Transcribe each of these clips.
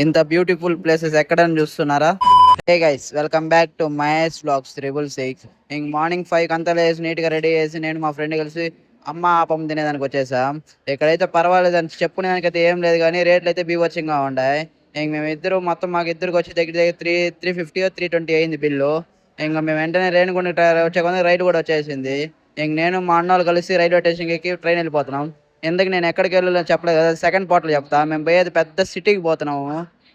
ఇంత beautiful places ఎక్కడని చూస్తున్నారా? Hey guys, welcome back to Mahesh vlogs 666. ఇంక మార్నింగ్ 5 అంతా లేసి నీట్గా రెడీ చేసి నేను మా ఫ్రెండ్ కలిసి అమ్మ ఆపం తినేదానికి వచ్చేసాం. ఇక్కడైతే పర్వాలేదు అని చెప్పుకునేదానికైతే ఏం లేదు, కానీ రేట్లు అయితే బీభత్సంగా ఉన్నాయి. ఇంక మేము ఇద్దరు మొత్తం మాకు ఇద్దరికి వచ్చి దగ్గర దగ్గర 350 320 అయింది బిల్లు. ఇంకా మేము వెంటనే రేణుగుంట వచ్చే కొంత రైలు కూడా వచ్చేసింది. ఇంక నేను మా అన్నోళ్ళు కలిసి రైల్వే స్టేషన్కి ఎక్కి ట్రైన్ వెళ్ళిపోతున్నాం. ఎందుకు నేను ఎక్కడికి వెళ్ళాలని చెప్పలేదు కదా, సెకండ్ పార్ట్లో చెప్తా. మేము పోయేది పెద్ద సిటీకి పోతున్నాము.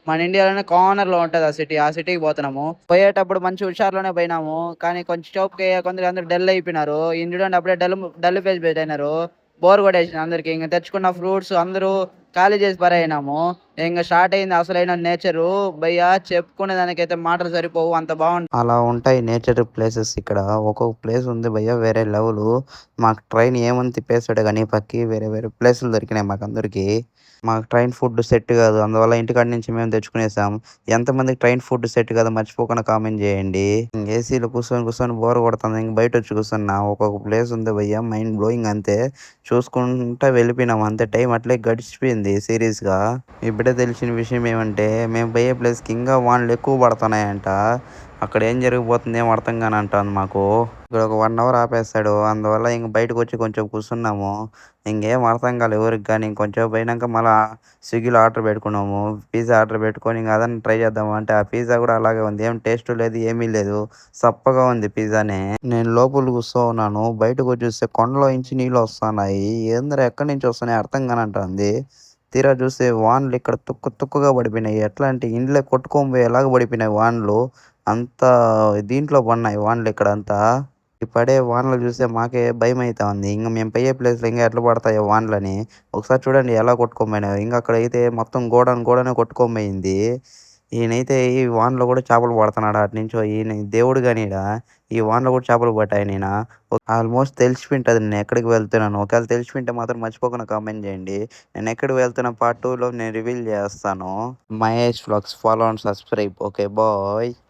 మన ఇండియాలోనే కార్నర్ లో ఉంటది ఆ సిటీకి పోతున్నాము. పోయేటప్పుడు మంచి హుషారులోనే పోయినాము, కానీ కొంచెం చౌప్కి కొందరు అందరు డల్ అయిపోయినారు. ఇండియన్ అప్పుడే డల్ డల్ ఫేస్ అయినారు. బోర్ కొట్టేసింది అందరికి. ఇంకా తెచ్చుకున్న ఫ్రూట్స్ అందరూ ఖాళీ చేసి పరేసినాము. ఇంకా స్టార్ట్ అయింది అసలైన నేచరు. భయ్యా చెప్పుకునే దానికైతే మాటలు సరిపోవు, అంత బాగుంది. అలా ఉంటాయి నేచర్ ప్లేసెస్ ఇక్కడ. ఒక్కొక్క ప్లేస్ ఉంది భయ్య, వేరే లెవెల్. మాకు ట్రైన్ ఏమని తిప్పేస్తాడు కానీ పక్కి వేరే వేరే ప్లేసులు దొరికినాయి మాకు అందరికి. మాకు ట్రైన్ ఫుడ్ సెట్ కాదు, అందువల్ల ఇంటికాడ నుంచి మేము తెచ్చుకునేసాం. ఎంతమందికి ట్రైన్ ఫుడ్ సెట్ కాదు మర్చిపోకుండా కామెంట్ చేయండి. ఏసీలో కూర్చొని కూర్చొని బోర్ కొడుతుంది, ఇంక బయట వచ్చి కూర్చున్నా. ఒక్కొక్క ప్లేస్ ఉంది భయ్య, మైండ్ బ్లోయింగ్ అంతే. చూసుకుంటా వెళ్ళిపోయినాం అంతే. టైం అట్లే గడిచిపోయింది సీరియస్ గా. ఇప్పుడే తెలిసిన విషయం ఏమంటే మేము పోయే ప్లేస్కి ఇంకా వానలు ఎక్కువ పడుతున్నాయంట. అక్కడ ఏం జరిగిపోతుంది ఏం అర్థం కాని అంటుంది మాకు. ఇక్కడ ఒక 1 అవర్ ఆపేస్తాడు, అందువల్ల ఇంక బయటకు వచ్చి కొంచెం కూర్చున్నాము. ఇంకేం అర్థం కాలేదు ఎవరికి కానీ. ఇంకొంచెం పోయినాక మళ్ళీ స్విగ్గీలో ఆర్డర్ పెట్టుకున్నాము. పిజ్జా ఆర్డర్ పెట్టుకొని ఇంకా అదన్నా ట్రై చేద్దాము అంటే ఆ పిజ్జా కూడా అలాగే ఉంది, ఏం టేస్ట్ లేదు ఏమీ లేదు. సప్పగా ఉంది పిజ్జానే. నేను లోపల కూర్చో ఉన్నాను, బయటకు వచ్చి చూస్తే కొండలో నుంచి నీళ్ళు వస్తున్నాయి. ఏందిరా ఎక్కడి నుంచి వస్తున్నాయి అర్థం కానంటుంది. తీరా చూస్తే వానలు ఇక్కడ తుక్కు తుక్కుగా పడిపోయినాయి. ఎట్లా అంటే ఇండ్లే కొట్టుకొని పోయేలాగా పడిపోయినాయి వానలు. అంత దీంట్లో పడినాయి వానలు ఇక్కడంతా. ఈ పడే వానలు చూస్తే మాకే భయం అవుతా ఉంది. ఇంక మేము పోయే ప్లేస్లో ఇంకా ఎట్లా పడతాయో వానలని. ఒకసారి చూడండి ఎలా కొట్టుకొని పోయినాయో. ఇంకా అక్కడైతే మొత్తం గోడను గోడనే కొట్టుకొని పోయింది. ఈయనైతే ఈ వానలో కూడా చేపలు పడుతున్నాడు అటు నుంచో. ఈయన దేవుడు కానీ ఈ వానలో కూడా చేపలు పట్టాయి నేను. ఆల్మోస్ట్ తెలిసిపోయింటది నేను ఎక్కడికి వెళ్తున్నాను. ఒకవేళ తెలిసిపోయింటే మాత్రం మర్చిపోకుండా కామెంట్ చేయండి. నేను ఎక్కడికి వెళ్తున్న పార్ట్ 2లో నేను రివీల్ చేస్తాను. Mahesh vlogs follow and subscribe. Okay bye.